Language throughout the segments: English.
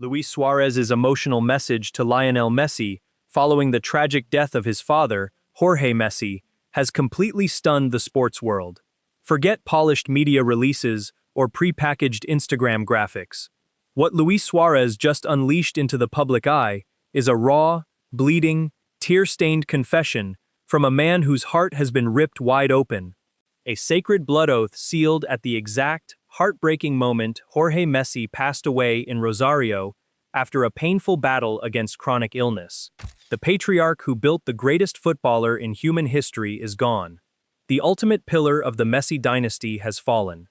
Luis Suarez's emotional message to Lionel Messi, following the tragic death of his father, Jorge Messi, has completely stunned the sports world. Forget polished media releases or pre-packaged Instagram graphics. What Luis Suarez just unleashed into the public eye is a raw, bleeding, tear-stained confession from a man whose heart has been ripped wide open. A sacred blood oath sealed at the exact, heartbreaking moment Jorge Messi passed away in Rosario after a painful battle against chronic illness. The patriarch who built the greatest footballer in human history is gone. The ultimate pillar of the Messi dynasty has fallen.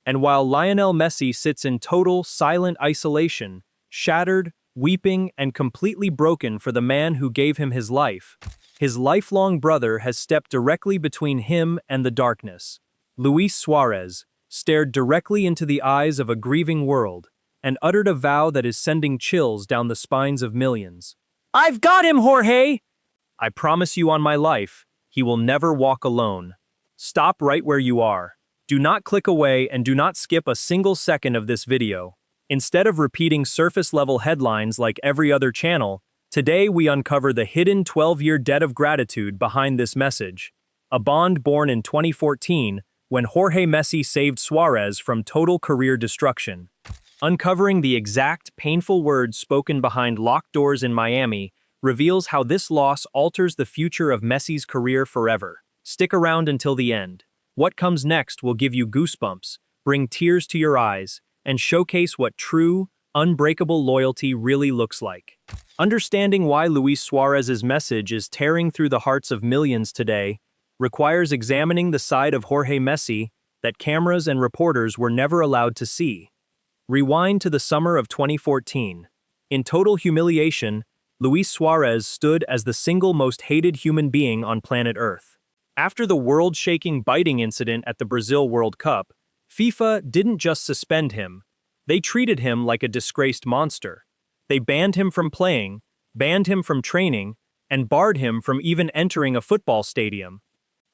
And while Lionel Messi sits in total, silent isolation, shattered, weeping, and completely broken for the man who gave him his life, his lifelong brother has stepped directly between him and the darkness. Luis Suarez stared directly into the eyes of a grieving world and uttered a vow that is sending chills down the spines of millions. "I've got him, Jorge! I promise you on my life, he will never walk alone." Stop right where you are. Do not click away and do not skip a single second of this video. Instead of repeating surface-level headlines like every other channel, today we uncover the hidden 12-year debt of gratitude behind this message. A bond born in 2014 when Jorge Messi saved Suarez from total career destruction. Uncovering the exact, painful words spoken behind locked doors in Miami reveals how this loss alters the future of Messi's career forever. Stick around until the end. What comes next will give you goosebumps, bring tears to your eyes, and showcase what true, unbreakable loyalty really looks like. Understanding why Luis Suarez's message is tearing through the hearts of millions today requires examining the side of Jorge Messi that cameras and reporters were never allowed to see. Rewind to the summer of 2014. In total humiliation, Luis Suarez stood as the single most hated human being on planet Earth. After the world-shaking biting incident at the Brazil World Cup, FIFA didn't just suspend him, they treated him like a disgraced monster. They banned him from playing, banned him from training, and barred him from even entering a football stadium.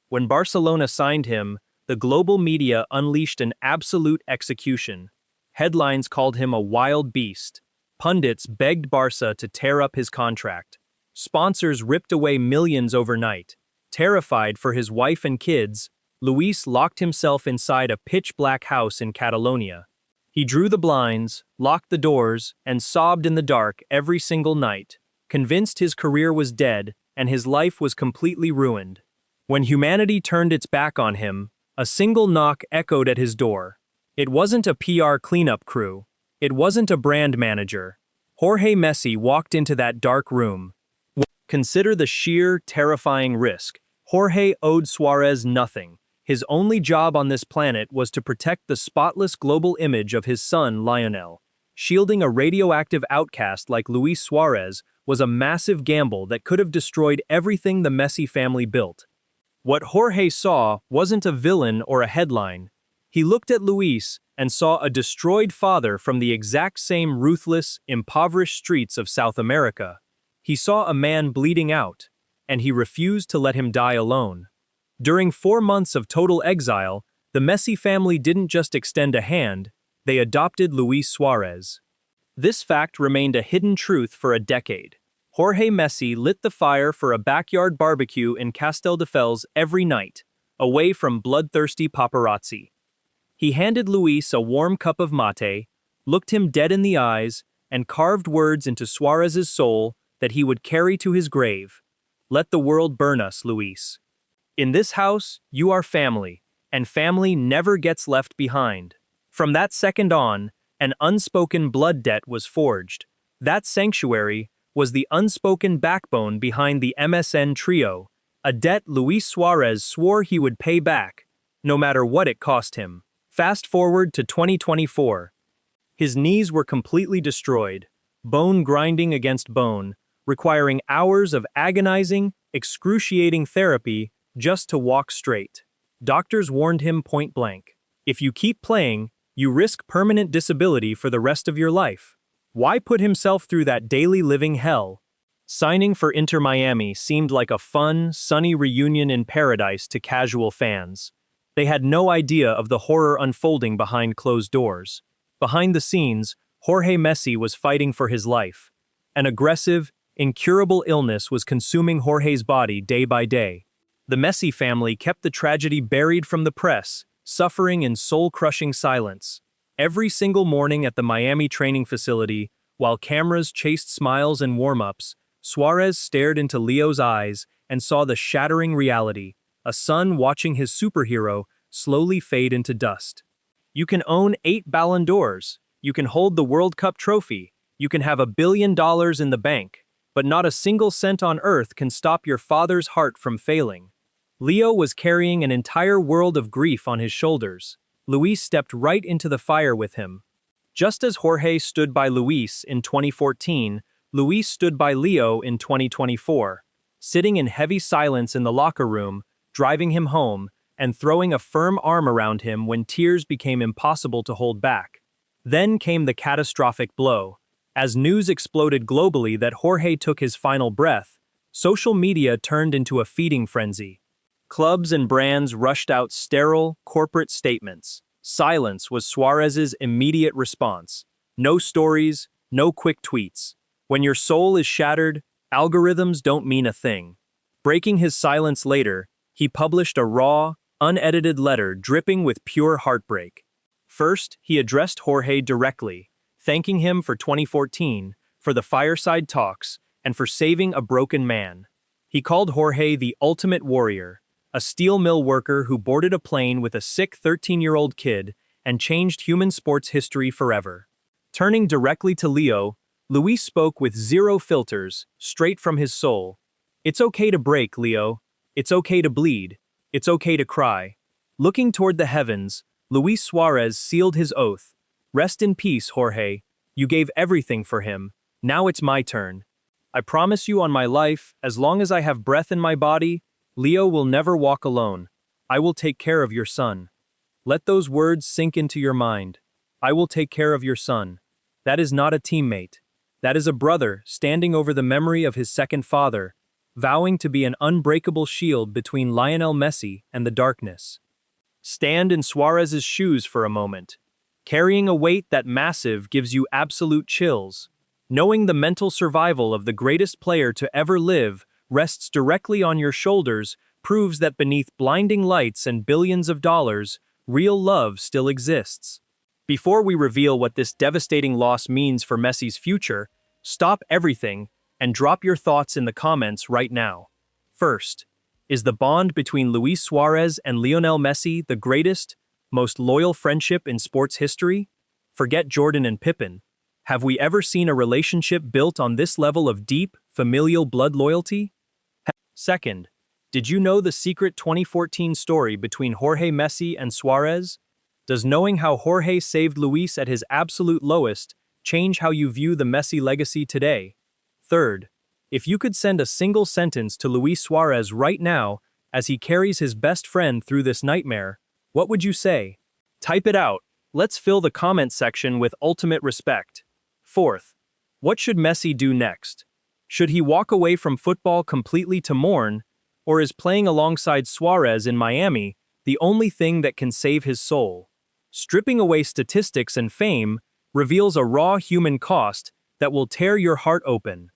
When Barcelona signed him, the global media unleashed an absolute execution. Headlines called him a wild beast. Pundits begged Barca to tear up his contract. Sponsors ripped away millions overnight. Terrified for his wife and kids, Luis locked himself inside a pitch-black house in Catalonia. He drew the blinds, locked the doors, and sobbed in the dark every single night, convinced his career was dead and his life was completely ruined. When humanity turned its back on him, a single knock echoed at his door. It wasn't a PR cleanup crew. It wasn't a brand manager. Jorge Messi walked into that dark room. Consider the sheer, terrifying risk. Jorge owed Suarez nothing. His only job on this planet was to protect the spotless global image of his son, Lionel. Shielding a radioactive outcast like Luis Suarez was a massive gamble that could have destroyed everything the Messi family built. What Jorge saw wasn't a villain or a headline. He looked at Luis and saw a destroyed father from the exact same ruthless, impoverished streets of South America. He saw a man bleeding out, and he refused to let him die alone. During 4 months of total exile, the Messi family didn't just extend a hand, they adopted Luis Suarez. This fact remained a hidden truth for a decade. Jorge Messi lit the fire for a backyard barbecue in Castelldefels every night, away from bloodthirsty paparazzi. He handed Luis a warm cup of mate, looked him dead in the eyes, and carved words into Suarez's soul that he would carry to his grave. "Let the world burn us, Luis. In this house, you are family, and family never gets left behind." From that second on, an unspoken blood debt was forged. That sanctuary was the unspoken backbone behind the MSN trio, a debt Luis Suarez swore he would pay back, no matter what it cost him. Fast forward to 2024. His knees were completely destroyed, bone grinding against bone, requiring hours of agonizing, excruciating therapy just to walk straight. Doctors warned him point blank, if you keep playing, you risk permanent disability for the rest of your life. Why put himself through that daily living hell? Signing for Inter Miami seemed like a fun, sunny reunion in paradise to casual fans. They had no idea of the horror unfolding behind closed doors. Behind the scenes, Jorge Messi was fighting for his life. An aggressive, incurable illness was consuming Jorge's body day by day. The Messi family kept the tragedy buried from the press, suffering in soul-crushing silence. Every single morning at the Miami training facility, while cameras chased smiles and warm-ups, Suarez stared into Leo's eyes and saw the shattering reality, a son watching his superhero slowly fade into dust. You can own 8 Ballon d'Ors, you can hold the World Cup trophy, you can have $1 billion in the bank, but not a single cent on earth can stop your father's heart from failing. Leo was carrying an entire world of grief on his shoulders. Luis stepped right into the fire with him. Just as Jorge stood by Luis in 2014, Luis stood by Leo in 2024, sitting in heavy silence in the locker room, driving him home, and throwing a firm arm around him when tears became impossible to hold back. Then came the catastrophic blow. As news exploded globally that Jorge took his final breath, social media turned into a feeding frenzy. Clubs and brands rushed out sterile, corporate statements. Silence was Suarez's immediate response. No stories, no quick tweets. When your soul is shattered, algorithms don't mean a thing. Breaking his silence later, he published a raw, unedited letter dripping with pure heartbreak. First, he addressed Jorge directly, thanking him for 2014, for the fireside talks, and for saving a broken man. He called Jorge the ultimate warrior, a steel mill worker who boarded a plane with a sick 13-year-old kid and changed human sports history forever. Turning directly to Leo, Luis spoke with zero filters, straight from his soul. It's okay to break, Leo. It's okay to bleed. It's okay to cry. Looking toward the heavens, Luis Suarez sealed his oath. Rest in peace, Jorge. You gave everything for him. Now it's my turn. I promise you on my life, as long as I have breath in my body, Leo will never walk alone. I will take care of your son. Let those words sink into your mind. I will take care of your son. That is not a teammate. That is a brother standing over the memory of his second father, vowing to be an unbreakable shield between Lionel Messi and the darkness. Stand in Suarez's shoes for a moment. Carrying a weight that massive gives you absolute chills. Knowing the mental survival of the greatest player to ever live rests directly on your shoulders proves that beneath blinding lights and billions of dollars, real love still exists. Before we reveal what this devastating loss means for Messi's future, stop everything and drop your thoughts in the comments right now. First, is the bond between Luis Suarez and Lionel Messi the greatest, most loyal friendship in sports history? Forget Jordan and Pippen. Have we ever seen a relationship built on this level of deep, familial blood loyalty? Second, did you know the secret 2014 story between Jorge Messi and Suarez? Does knowing how Jorge saved Luis at his absolute lowest change how you view the Messi legacy today? Third, if you could send a single sentence to Luis Suarez right now as he carries his best friend through this nightmare, what would you say? Type it out. Let's fill the comment section with ultimate respect. Fourth, what should Messi do next? Should he walk away from football completely to mourn, or is playing alongside Suarez in Miami the only thing that can save his soul? Stripping away statistics and fame reveals a raw human cost that will tear your heart open.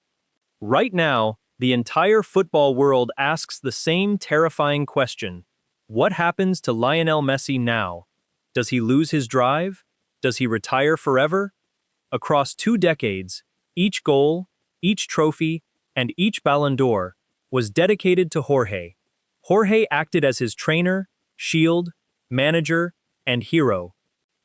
Right now, the entire football world asks the same terrifying question. What happens to Lionel Messi now? Does he lose his drive? Does he retire forever? Across 2 decades, each goal, each trophy, and each Ballon d'Or was dedicated to Jorge. Jorge acted as his trainer, shield, manager, and hero.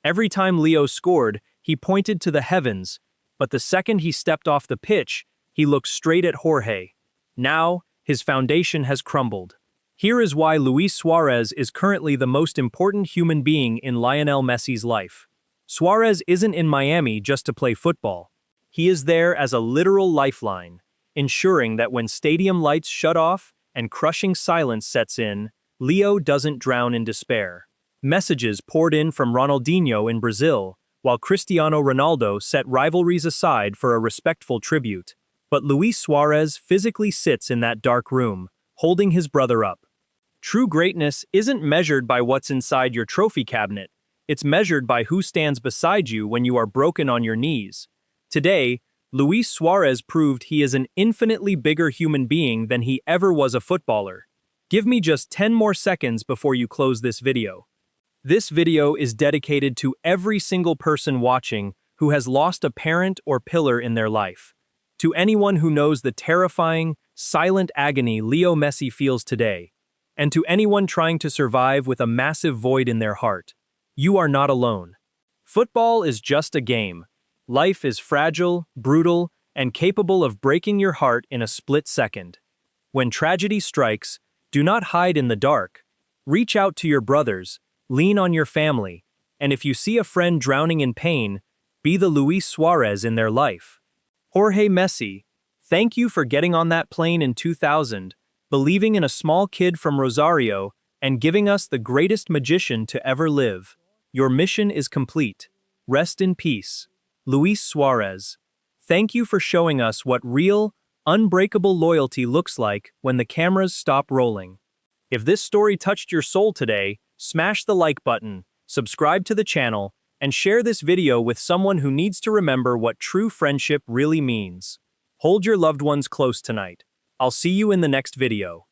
Every time Leo scored, he pointed to the heavens, but the second he stepped off the pitch, he looked straight at Jorge. Now, his foundation has crumbled. Here is why Luis Suarez is currently the most important human being in Lionel Messi's life. Suarez isn't in Miami just to play football. He is there as a literal lifeline, ensuring that when stadium lights shut off and crushing silence sets in, Leo doesn't drown in despair. Messages poured in from Ronaldinho in Brazil, while Cristiano Ronaldo set rivalries aside for a respectful tribute. But Luis Suarez physically sits in that dark room, holding his brother up. True greatness isn't measured by what's inside your trophy cabinet. It's measured by who stands beside you when you are broken on your knees. Today, Luis Suarez proved he is an infinitely bigger human being than he ever was a footballer. Give me just 10 more seconds before you close this video. This video is dedicated to every single person watching who has lost a parent or pillar in their life. To anyone who knows the terrifying, silent agony Leo Messi feels today, and to anyone trying to survive with a massive void in their heart, you are not alone. Football is just a game. Life is fragile, brutal, and capable of breaking your heart in a split second. When tragedy strikes, do not hide in the dark. Reach out to your brothers, lean on your family, and if you see a friend drowning in pain, be the Luis Suarez in their life. Jorge Messi, thank you for getting on that plane in 2000, believing in a small kid from Rosario, and giving us the greatest magician to ever live. Your mission is complete. Rest in peace. Luis Suarez, thank you for showing us what real, unbreakable loyalty looks like when the cameras stop rolling. If this story touched your soul today, smash the like button, subscribe to the channel, and share this video with someone who needs to remember what true friendship really means. Hold your loved ones close tonight. I'll see you in the next video.